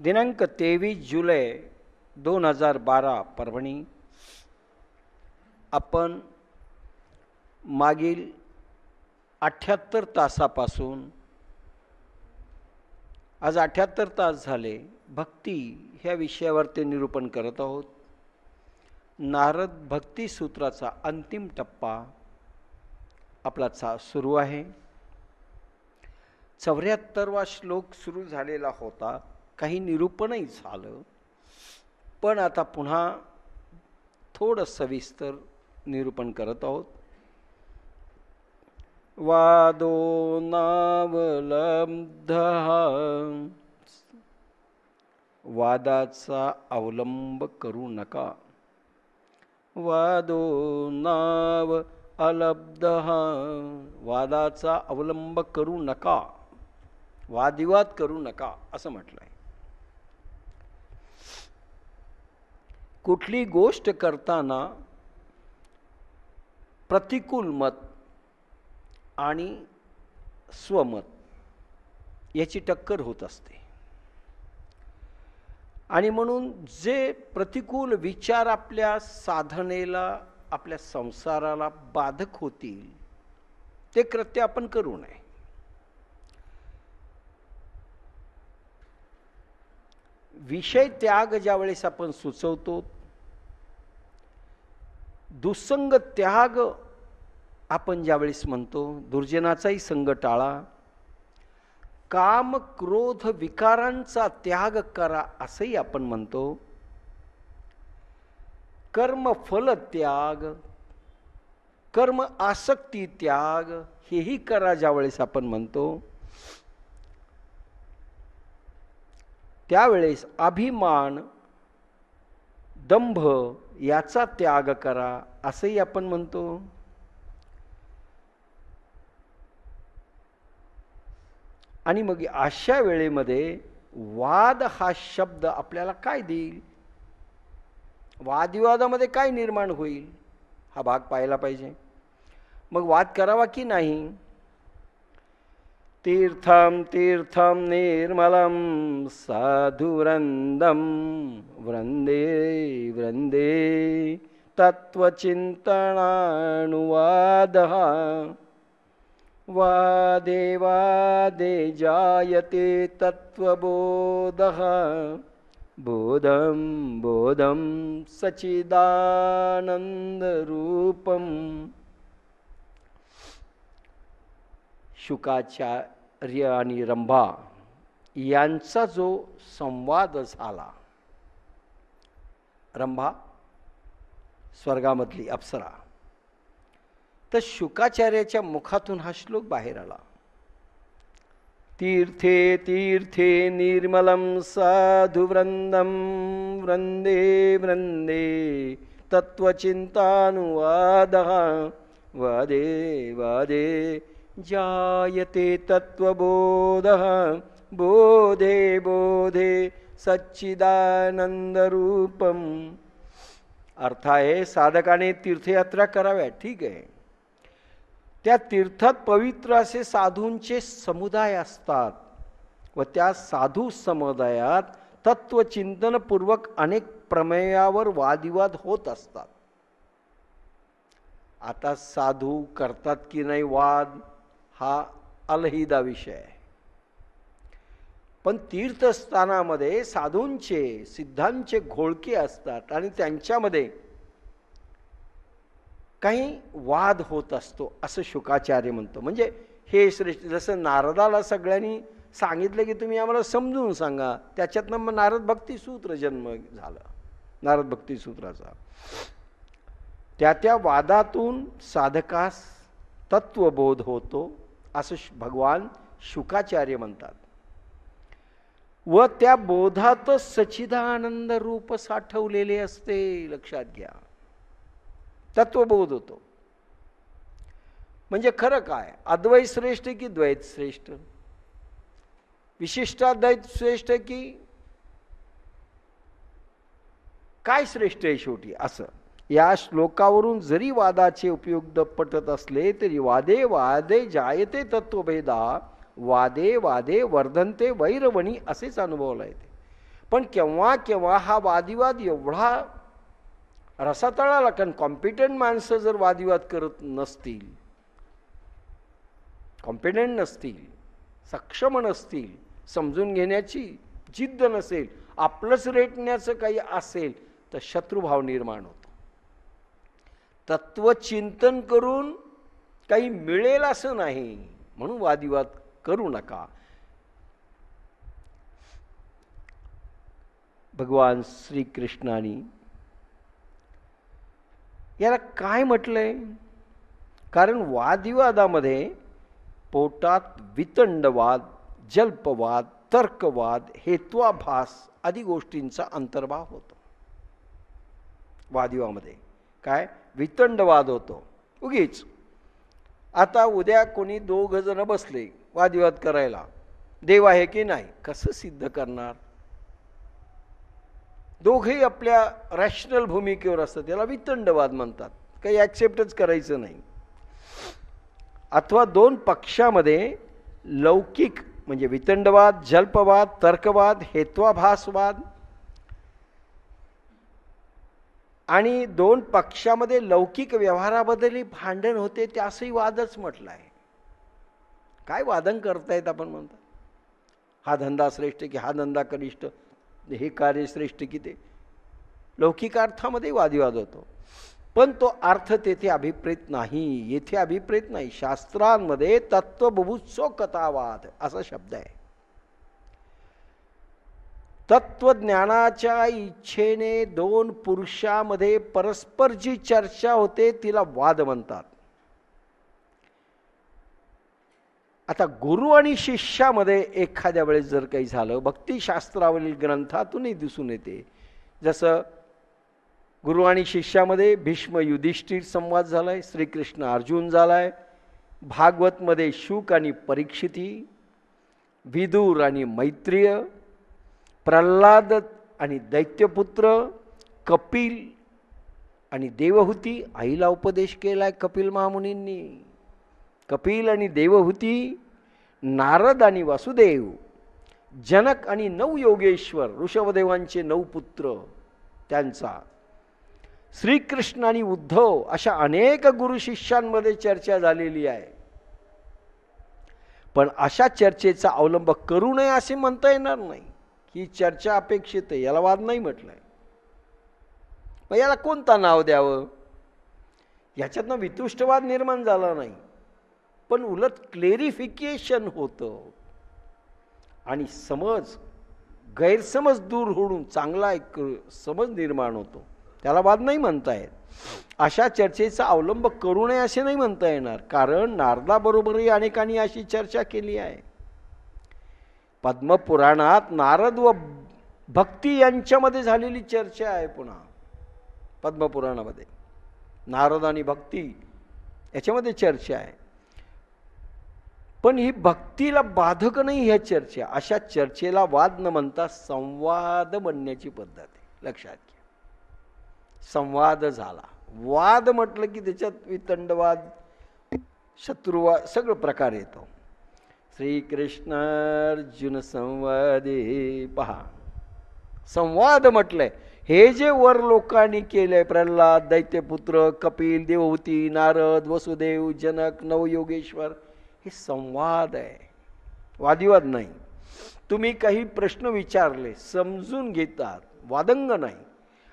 दिनांक 23 जुलै 2012 परभणी. आपण मागील 78 तासापासून आज 78 तास झाले भक्ती ह्या विषयावर ते निरूपण करत आहोत. नारद भक्ती सूत्राचा अंतिम टप्पा आपला सुरू आहे. 74वा श्लोक सुरू झालेला होता, काही निरूपणही झालं, पण आता पुन्हा थोडं सविस्तर निरूपण करत आहोत. वादो नावलब्धः, वादाचा अवलंब करू नका. वादो नाव अलब्धः, वादाचा अवलंब करू नका, वादविवाद करू नका असं म्हटलंय. कुठली गोष्ट करताना प्रतिकूल मत आणि स्वमत याची टक्कर होत असते, आणि म्हणून जे प्रतिकूल विचार आपल्या साधनेला, आपल्या संसाराला बाधक होतील ते कृत्य आपण करू नये. विषय त्याग ज्यावेळेस आपण सुचवतो, दुसंग त्याग आपण ज्यावेळेस म्हणतो, दुर्जनाचाही संग टाळा, काम क्रोध विकारांचा त्याग करा असंही आपण म्हणतो. कर्म फल त्याग, कर्म आसक्ती त्याग हेही करा ज्यावेळेस आपण म्हणतो, त्यावेळेस अभिमान दंभ याचा त्याग करा असंही आपण म्हणतो. आणि मग अशा वेळेमध्ये वाद हा शब्द आपल्याला काय देईल, वादविवादामध्ये काय निर्माण होईल हा भाग पाहायला पाहिजे. मग वाद करावा की नाही. तीर्थम तीर्थम निर्मलम साधुवृंदम वृंदे वृंदे तत्वचिंतनानुवादः वादे वादे जायते तत्वबोधः बोधं बोधं सच्चिदानंदरूपम. शुकाचार्य आणि रंभा यांचा जो संवाद झाला, रंभा स्वर्गामधली अप्सरा, तर शुकाचार्याच्या मुखातून हा श्लोक बाहेर आला. तीर्थे तीर्थे निर्मलम साधुवृंदम वृंदे वृंदे तत्वचिंतानुवादः वादे वादे जायते तत्वबोधः बोधे बोधे सच्चिदानंदरूपम. अर्थ आहे, साधकाने तीर्थयात्रा कराव्या, ठीक आहे. त्या तीर्थात पवित्र असे साधूंचे समुदाय असतात व त्या साधू समुदायात तत्वचिंतनपूर्वक अनेक प्रमेयावर वादविवाद होत असतात. आता साधू करतात की नाही वाद हा अलहिदा विषय आहे, पण तीर्थस्थानामध्ये साधूंचे सिद्धांचे घोळके असतात आणि त्यांच्यामध्ये काही वाद होत असतो असं शुकाचार्य म्हणतो. म्हणजे हे श्रेष्ठ, जसं नारदाला सगळ्यांनी सांगितलं की तुम्ही आम्हाला समजून सांगा, त्याच्यातनं मग नारद भक्ती सूत्र जन्म झालं, नारद भक्ती सूत्राचा. त्या वादातून साधकास तत्वबोध होतो असं भगवान शुकाचार्य म्हणतात. व त्या बोधातच सच्चिदानंद रूप साठवलेले असते, लक्षात घ्या. तत्वबोध होतो म्हणजे खरं काय, अद्वैत श्रेष्ठ की द्वैत श्रेष्ठ, विशिष्टाद्वैत श्रेष्ठ की काय श्रेष्ठ आहे शेवटी असं. या श्लोकावरून जरी वादाचे उपयोग पटत असले तरी वादे वादे जायते तत्वभेदा वादे वादे वर्धनते वैरवणी असेच अनुभवला येते. पण केव्हा केव्हा हा वादिवाद एवढा रसातळाला, कारण कॉम्पिटंट माणसं जर वादिवाद करत नसतील, कॉम्पिटंट नसतील, सक्षम नसतील, समजून घेण्याची जिद्द नसेल, आपलंच रेटण्याचं काही असेल, तर शत्रुभाव निर्माण होतो. तत्वचिंतन करून काही मिळेल असं नाही, म्हणून वादिवाद करू नका. भगवान श्रीकृष्णाने याला काय म्हटलंय? कारण वादविवादामध्ये पोटात वितंडवाद, जल्पवाद, तर्कवाद, हेत्वाभास आदी गोष्टींचा अंतर्भाव होतो. वादविवादामध्ये काय वितंडवाद होतो. उगीच आता उद्या कोणी 2 जण बसले वादविवाद करायला, देव आहे की नाही, कसं सिद्ध करणार? दोघेही आपल्या रॅशनल भूमिकेवर असतात, त्याला वितंडवाद म्हणतात. काही ॲक्सेप्टच करायचं नाही. अथवा 2 पक्षामध्ये लौकिक म्हणजे वितंडवाद, जल्पवाद, तर्कवाद, हेत्वाभासवाद आणि 2 पक्षामध्ये लौकिक व्यवहाराबद्दलही भांडण होते, त्यासही वादच म्हटलं आहे. काय वादन करतायत आपण म्हणतात? हा धंदा श्रेष्ठ की हा धंदा कनिष्ठ, हे कार्य श्रेष्ठ की ते. लौकिक अर्थामध्ये वादविवाद होतो, पण तो अर्थ तेथे अभिप्रेत नाही, येथे अभिप्रेत नाही. शास्त्रांमध्ये तत्वबुभुत्सो कथावाद असा शब्द आहे. तत्वज्ञानाच्या इच्छेने 2 पुरुषामध्ये परस्पर जी चर्चा होते तिला वाद म्हणतात. आता गुरु आणि शिष्यामध्ये एखाद्या वेळेस जर काही झालं, भक्तिशास्त्रावरील ग्रंथातूनही दिसून येते. जसं गुरु आणि शिष्यामध्ये भीष्म युधिष्ठिर संवाद झालाय, श्रीकृष्ण अर्जुन झालाय, भागवतमध्ये शुक आणि परीक्षिती, विदुर आणि मैत्रेय, प्रल्हाद आणि दैत्यपुत्र, कपिल आणि देवहूती. आईला उपदेश केलाय कपिल महामुनींनी. कपिल आणि देवहूती, नारद आणि वासुदेव, जनक आणि 9 योगेश्वर, ऋषभदेवांचे 9 पुत्र त्यांचा, श्रीकृष्ण आणि उद्धव, अशा अनेक गुरु शिष्यांमध्ये चर्चा झालेली आहे. पण अशा चर्चेचा अवलंब करू नये असे म्हणता येणार नाही. ही चर्चा अपेक्षित आहे, याला वाद नाही म्हटलंय. मग याला कोणता नाव द्यावं? याच्यातनं वितुष्टवाद निर्माण झाला नाही, पण उलट क्लेरिफिकेशन होतं आणि गैरसमज दूर होऊन चांगला एक समज निर्माण होतो. त्याला वाद नाही म्हणता येत. अशा चर्चेचा अवलंब करू नये असे नाही म्हणता येणार, कारण नारदाबरोबरही अनेकांनी अशी चर्चा केली आहे. पद्मपुराणात नारद व भक्ती यांच्यामध्ये झालेली चर्चा आहे. पुन्हा पद्मपुराणामध्ये नारद आणि भक्ती याच्यामध्ये चर्चा आहे. पण ही भक्तीला बाधक नाही ह्या चर्चा. अशा चर्चेला वाद न म्हणता संवाद म्हणण्याची पद्धत आहे, लक्षात घ्या. संवाद झाला. वाद म्हटलं की त्याच्यात वितंडवाद, शत्रुवाद सगळं प्रकार येतो. श्रीकृष्ण अर्जुन संवादे पहा, संवाद म्हटलंय. हे जे वर लोकांनी केलंय, प्रल्हाद, दैत्यपुत्र, कपिल, देवहूती, नारद, वसुदेव, जनक, 9 योगेश्वर, हे संवाद आहे, वादिवाद नाही. तुम्ही काही प्रश्न विचारले, समजून घेतात, वादंग नाही.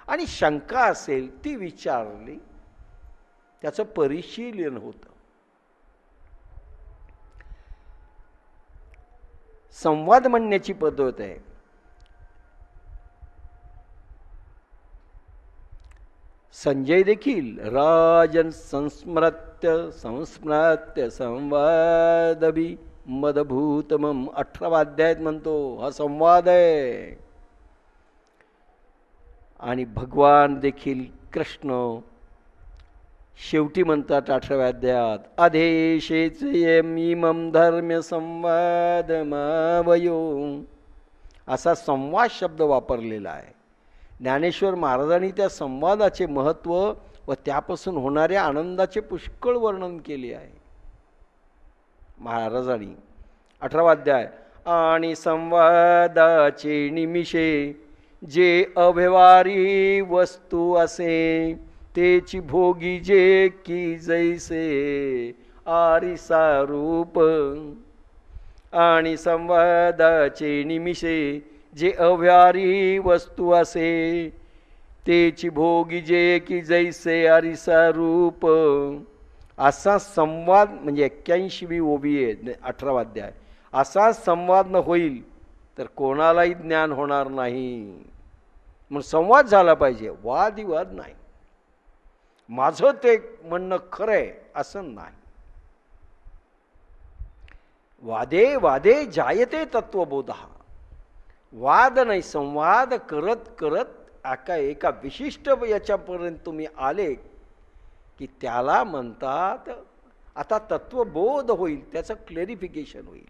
आणि शंका असेल ती विचारली, त्याचं परिशीलन होतं. संवाद म्हणण्याची पद्धत आहे. संजय देखील राजन संस्मृत्य संवादभी मदभूतमम 18व्या अध्यायात म्हणतो, हा संवाद आहे. आणि भगवान देखील कृष्ण शेवटी म्हणतात 18व्या अध्यायात, अधेशेच इमं धर्म्य संवादमावयो, असा संवाद शब्द वापरलेला आहे. ज्ञानेश्वर महाराजांनी त्या संवादाचे महत्त्व व त्यापासून होणाऱ्या आनंदाचे पुष्कळ वर्णन केले आहे. महाराजांनी 18वा अध्याय, आणि संवादाचे निमिषे जे अव्यवहारी वस्तू असे तेची भोगी जे की जैसे आरिसा रूप आणि संवादाचे निमिषे जे अव्यवहारी वस्तू असे तेची भोगी जे की जैसे आरिसा रूप. असा संवाद म्हणजे 81वी ओबी आहे 18वा अध्याय. असा संवाद न होईल तर कोणालाही ज्ञान होणार नाही. मग संवाद झाला पाहिजे, वादविवाद नाही. माझं ते म्हणणं खरं आहे असं नाही. वादे वादे जायते तत्वबोध. वाद नाही, संवाद करत करत एका विशिष्ट याच्यापर्यंत तुम्ही आले की त्याला म्हणतात आता तत्वबोध होईल, त्याचं क्लेरिफिकेशन होईल.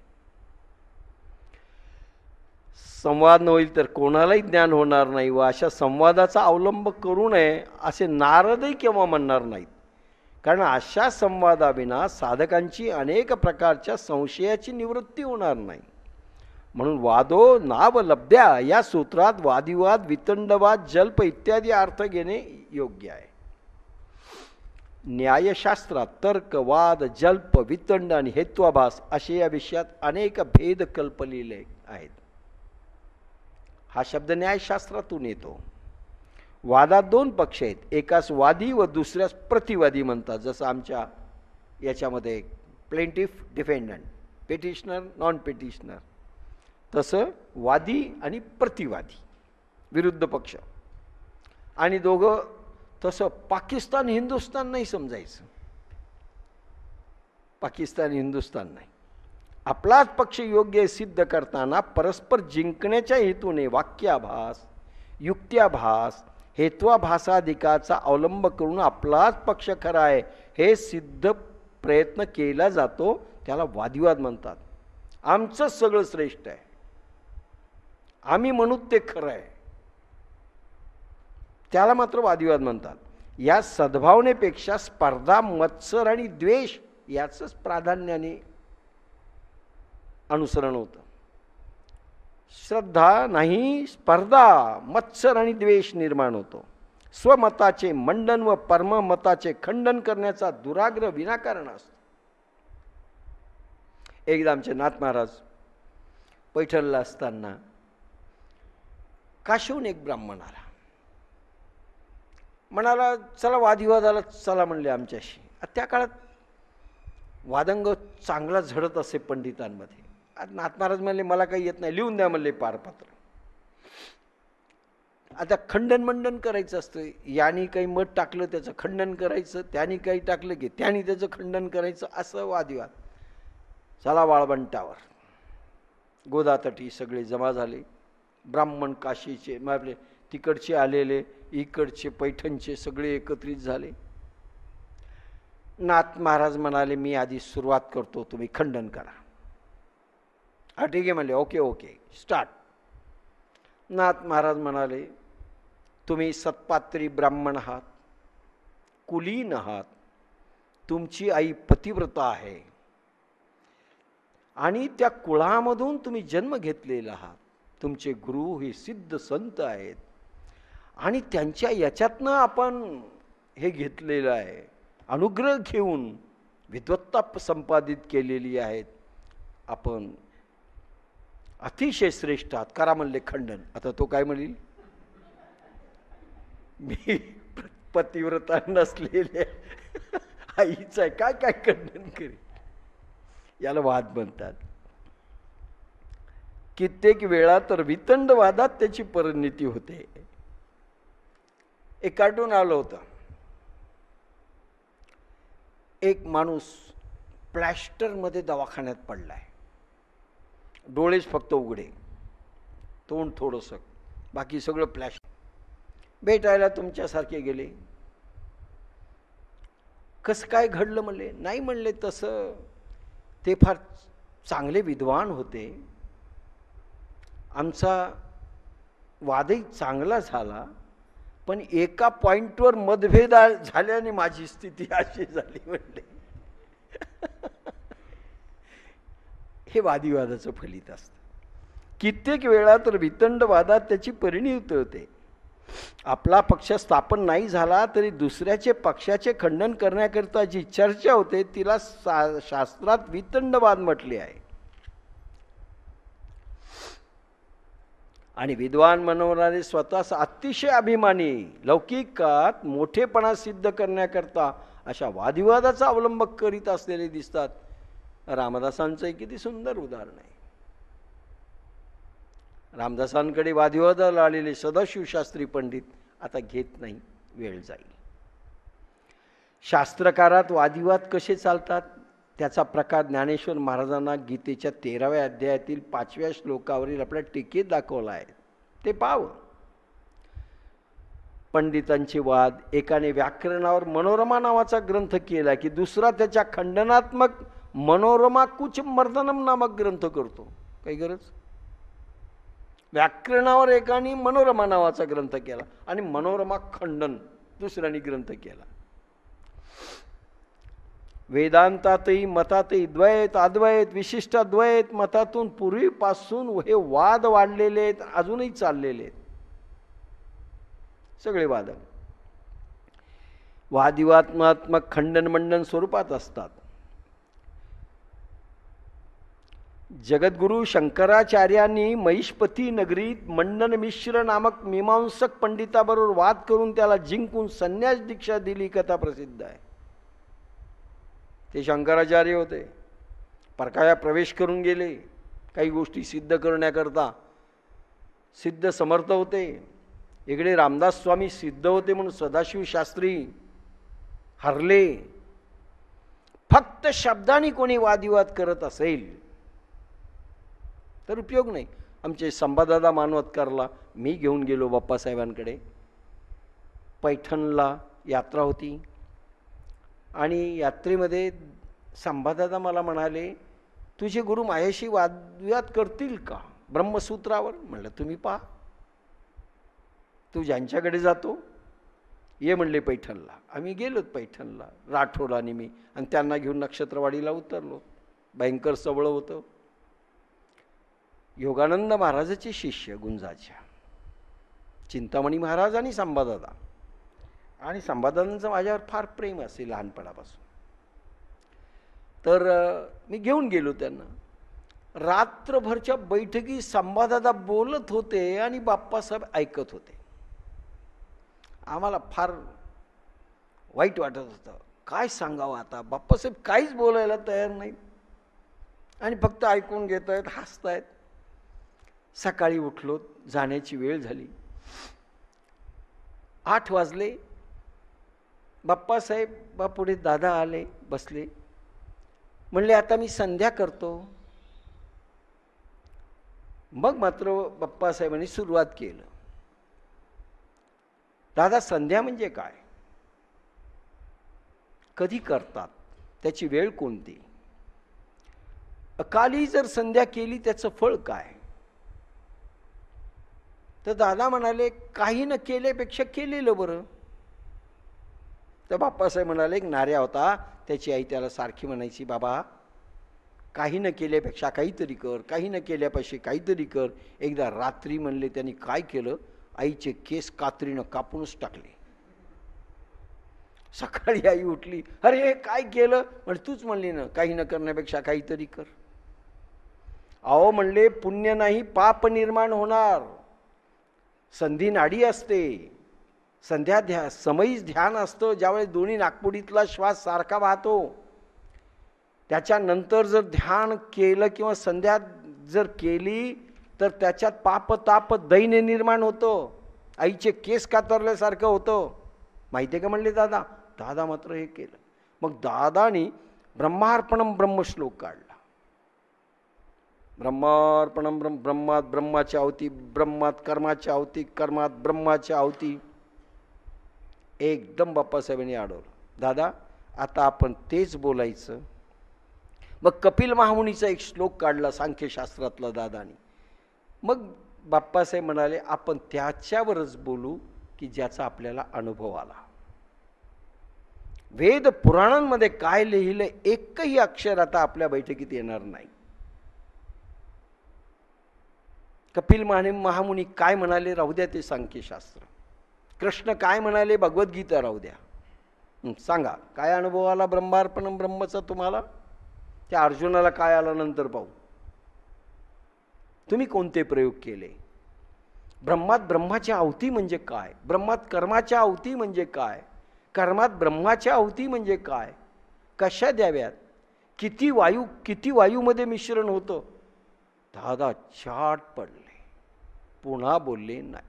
संवाद न होईल तर कोणालाही ज्ञान होणार नाही. व अशा संवादाचा अवलंब करू नये असे नारदही केव्हा म्हणणार नाहीत. कारण अशा संवादाविना साधकांची अनेक प्रकारच्या संशयाची निवृत्ती होणार नाही. म्हणून वादो नावलब्ध्या या सूत्रात वादिवाद, वितंडवाद, जल्प इत्यादी अर्थ घेणे योग्य आहे. न्यायशास्त्रात तर्क, वाद, जल्प, वितंड आणि हेत्वाभास असे या विषयात अनेक भेद कल्पलेले आहेत. हा शब्द न्यायशास्त्रातून येतो. वादात दोन पक्ष आहेत, एकास वादी व दुसऱ्यास प्रतिवादी म्हणतात. जसं आमच्या याच्यामध्ये प्लेंटिफ डिफेंडंट, पेटिशनर नॉन पेटिशनर, तसं वादी आणि प्रतिवादी विरुद्ध पक्ष. आणि दोघं तसं पाकिस्तान हिंदुस्तान नाही समजायचं. पाकिस्तान हिंदुस्तान नाही. आपलाच पक्ष योग्य सिद्ध करताना परस्पर जिंकण्याच्या हेतूने वाक्याभास, युक्त्याभास, हेत्वाभासाधिकाचा अवलंब करून आपलाच पक्ष खरा आहे हे सिद्ध प्रयत्न केला जातो. त्याला वादिवाद म्हणतात. आमचं सगळं श्रेष्ठ आहे, आम्ही म्हणू ते खरं आहे, त्याला मात्र वादिवाद म्हणतात. या सद्भावनेपेक्षा स्पर्धा, मत्सर आणि द्वेष याचंच प्राधान्याने अनुसरण होतं. श्रद्धा नाही, स्पर्धा, मत्सर आणि द्वेष निर्माण होतो. स्वमताचे मंडन व परममताचे खंडन करण्याचा दुराग्रह विनाकारण असतो. एकदा आमचे नाथ महाराज पैठणला असताना काशीहून एक ब्राह्मण आला. म्हणाला चला वादिवादाला चला म्हणले आमच्याशी. त्या काळात वादंग चांगला झडत असे पंडितांमध्ये. आज नाथ महाराज म्हणले मला काही येत नाही, लिहून द्या म्हणले पारपत्र. आता खंडन मंडन करायचं असतं. यानी काही मत टाकलं त्याचं खंडन करायचं, त्यानी काही टाकलं की त्यानी त्याचं खंडन करायचं, असं वादिवाद. चला वाळवंटावर गोदातटी सगळे जमा झाले. ब्राह्मण काशीचे आपले तिकडचे आलेले, इकडचे पैठणचे सगळे एकत्रित झाले. नाथ महाराज म्हणाले मी आधी सुरुवात करतो, तुम्ही खंडन करा. हा ठीक आहे म्हणले. Okay okay start. Nath Maharaj म्हणाले तुम्ही सत्पात्री ब्राह्मण आहात, कुलीन आहात, तुमची आई पतिव्रता आहे आणि त्या कुळामधून तुम्ही जन्म घेतलेला आहात. तुमचे गुरु हे सिद्ध संत आहेत आणि त्यांच्या याच्यातनं आपण हे घेतलेलं आहे. अनुग्रह घेऊन विद्वत्ता संपादित केलेली आहेत. आपण अतिशय श्रेष्ठ आहात, करा म्हणले खंडन. आता तो काय म्हणेल, मी पतिव्रता नसलेले आईच आहे, काय काय खंडन करेल. याला वाद म्हणतात. कित्येक वेळा तर वितंडवादात त्याची परिणती होते. एक कार्टून आलं होतं. एक माणूस प्लॅस्टरमध्ये दवाखान्यात पडलाय, डोळेच फक्त उघडे, तोंड थोडंसं, बाकी सगळं प्लॅस्टर. भेटायला तुमच्यासारखे गेले. कसं काय घडलं म्हणले. नाही म्हणले तसं ते फार चांगले विद्वान होते, आमचा वादही चांगला झाला, पण एका पॉइंटवर मतभेद झाल्याने माझी स्थिती अशी झाली म्हणले. हे वादिवादाचं फलित असतं. कित्येक वेळा तर वितंडवादात त्याची परिणती होते. आपला पक्ष स्थापन नाही झाला तरी दुसऱ्याचे पक्षाचे खंडन करण्याकरिता जी चर्चा होते तिला शास्त्रात वितंडवाद म्हटले आहे. आणि विद्वान मनवणारे स्वतःच अतिशय अभिमानी, लौकिकात मोठेपणा सिद्ध करण्याकरता अशा वादविवादाचा अवलंब करीत असलेले दिसतात. रामदासांचं एक किती सुंदर उदाहरण आहे. रामदासांकडे वादविवादाला आलेले सदाशिव शास्त्री पंडित आता घेत नाही, वेळ जाईल. शास्त्रकारात वादविवाद कसे चालतात त्याचा प्रकार ज्ञानेश्वर महाराजांना गीतेच्या 13व्या अध्यायातील 5व्या श्लोकावरील आपल्या टीकेत दाखवला आहे. ते पाहावं. पंडितांचे वाद. एकाने व्याकरणावर मनोरमा नावाचा ग्रंथ केला की दुसरा त्याच्या खंडनात्मक मनोरमा कुच मर्दनम नामक ग्रंथ करतो. काही गरज? व्याकरणावर एकाने मनोरमा नावाचा ग्रंथ केला आणि मनोरमा खंडन दुसऱ्याने ग्रंथ केला. वेदांतातही मतातही द्वैत अद्वैत विशिष्टाद्वैत मतातून पूर्वीपासून हे वाद वाढलेले आहेत, अजूनही चाललेले आहेत सगळे वाद. वादिवात्मात्मक खंडन मंडन स्वरूपात असतात. जगद्गुरु शंकराचार्यांनी महिष्पती नगरीत मंडन मिश्र नामक मीमांसक पंडिताबरोबर वाद करून त्याला जिंकून संन्यास दीक्षा दिली, कथा प्रसिद्ध आहे. ते शंकराचार्य होते, परकाया प्रवेश करून गेले काही गोष्टी सिद्ध करण्याकरता. सिद्ध समर्थ होते. इकडे रामदास स्वामी सिद्ध होते म्हणून सदाशिव शास्त्री हरले. फक्त शब्दांनी कोणी वादविवाद करत असेल तर उपयोग नाही. आमचे संभादादा मानवतकरला मी घेऊन गेलो बाप्पासाहेबांकडे. पैठणला यात्रा होती आणि यात्रेमध्ये संभादादा मला म्हणाले, तुझे गुरु माझ्याशी वादविवाद करतील का ब्रह्मसूत्रावर? म्हणलं तुम्ही पहा, तू ज्यांच्याकडे जातो ये म्हणले पैठणला. आम्ही गेलोत पैठणला, राठोड आणि मी, आणि त्यांना घेऊन नक्षत्रवाडीला उतरलो. भयंकर सवळ होतं. योगानंद महाराजाचे शिष्य गुंजाच्या चिंतामणी महाराज आणि संभादादा. आणि संभादादांचं माझ्यावर फार प्रेम असे लहानपणापासून. तर मी घेऊन गेलो त्यांना. रात्रभरच्या बैठकी संभादादा बोलत होते आणि बाप्पासाहेब ऐकत होते. आम्हाला फार वाईट वाटत होतं. काय सांगावं आता, बाप्पासाहेब काहीच बोलायला तयार नाहीत आणि फक्त ऐकून घेत आहेत, हसतायत. सकाळी उठलो, जाण्याची वेळ झाली. 8 वाजले. बाप्पासाहेब पुढे दादा आले, बसले. म्हणले आता मी संध्या करतो. मग मात्र बाप्पासाहेबांनी सुरुवात केलं. दादा संध्या म्हणजे काय, कधी करतात, त्याची वेळ कोणती, अकाली जर संध्या केली त्याचं फळ काय? तर दादा म्हणाले काही न केल्यापेक्षा केलेलं बरं. तर बाप्पासाहेब म्हणाले, एक नाऱ्या होता, त्याची आई त्याला सारखी म्हणायची, बाबा काही न केल्यापेक्षा काहीतरी कर, काही न केल्यापाशी काहीतरी कर. एकदा रात्री म्हणले त्यांनी काय केलं, आईचे केस कात्रीनं कापूनच टाकले. सकाळी आई उठली, अरे काय केलं? म्हणजे तूच म्हणली ना काही न करण्यापेक्षा काहीतरी कर. अहो म्हणले पुण्य नाही पाप निर्माण होणार. संधी नाडी असते, संध्या समयीच ध्यान असतं, ज्यावेळेस दोन्ही नाकपुडीतला श्वास सारखा वाहतो. त्याच्यानंतर जर ध्यान केलं किंवा संध्या जर केली तर त्याच्यात पाप ताप दैन्य निर्माण होतं, आईचे केस कातरल्यासारखं होतं. माहिती आहे का म्हणले दादा. दादा मात्र हे केलं. मग दादानी ब्रह्मार्पणम ब्रह्मश्लोक काढला. ब्रह्मार्पणम ब्रह्मात ब्रह्माची आहुती, ब्रह्मात कर्माची आहुती, कर्मात ब्रह्माची आहुती. एकदम बाप्पासाहेबांनी अडवलं. दादा आता आपण तेच बोलायचं. मग कपिल महामुनीचा एक श्लोक काढला सांख्यशास्त्रातला दादानी. मग बाप्पासाहेब म्हणाले आपण त्याच्यावरच बोलू की ज्याचा आपल्याला अनुभव आला. वेद पुराणांमध्ये काय लिहिलं एकही अक्षर आता आपल्या बैठकीत येणार नाही. कपिल महामुनी काय म्हणाले राहू द्या, ते सांख्यशास्त्र. कृष्ण काय म्हणाले भगवद्गीता राहू द्या. सांगा काय अनुभव आला ब्रह्मार्पणम ब्रह्मचा तुम्हाला? त्या अर्जुनाला काय आला नंतर पाहू. तुम्ही कोणते प्रयोग केले? ब्रह्मात ब्रह्माच्या आहुती म्हणजे काय? ब्रह्मात कर्माच्या आहुती म्हणजे काय? कर्मात ब्रह्माच्या आहुती म्हणजे काय? कशा द्याव्यात? किती वायूमध्ये मिश्रण होतं? दादा चाट पडले, पुन्हा बोलले नाही.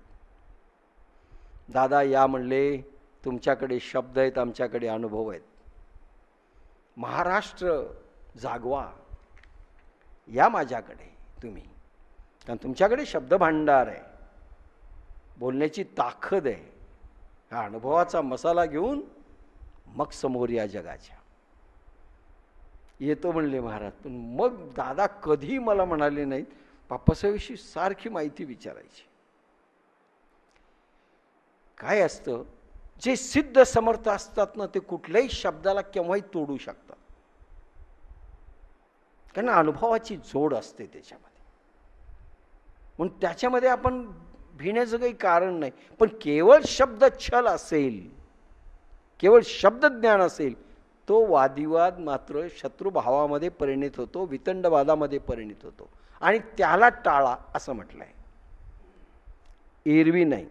दादा या म्हणले, तुमच्याकडे शब्द आहेत, आमच्याकडे अनुभव आहेत. महाराष्ट्र जागवा, या माझ्याकडे तुम्ही, कारण तुमच्याकडे शब्द भांडार आहे, बोलण्याची ताकद आहे. हा अनुभवाचा मसाला घेऊन मग समोर या जगाच्या येतो म्हणले महाराज. पण मग दादा कधी मला म्हणाले नाहीत, बाप्पासाहेबांशी सारखी माहिती विचारायची. काय असतं, जे सिद्ध समर्थ असतात ना, ते कुठल्याही शब्दाला केव्हाही तोडू शकतात, कारण अनुभवाची जोड असते त्याच्यामध्ये. म्हणून त्याच्यामध्ये आपण भिण्याचं काही कारण नाही. पण केवळ शब्द छल असेल, केवळ शब्दज्ञान असेल, तो वादिवाद मात्र शत्रुभावामध्ये परिणित होतो, वितंडवादामध्ये परिणित होतो. आणि त्याला टाळा असं म्हटलंय, एरवी नाही.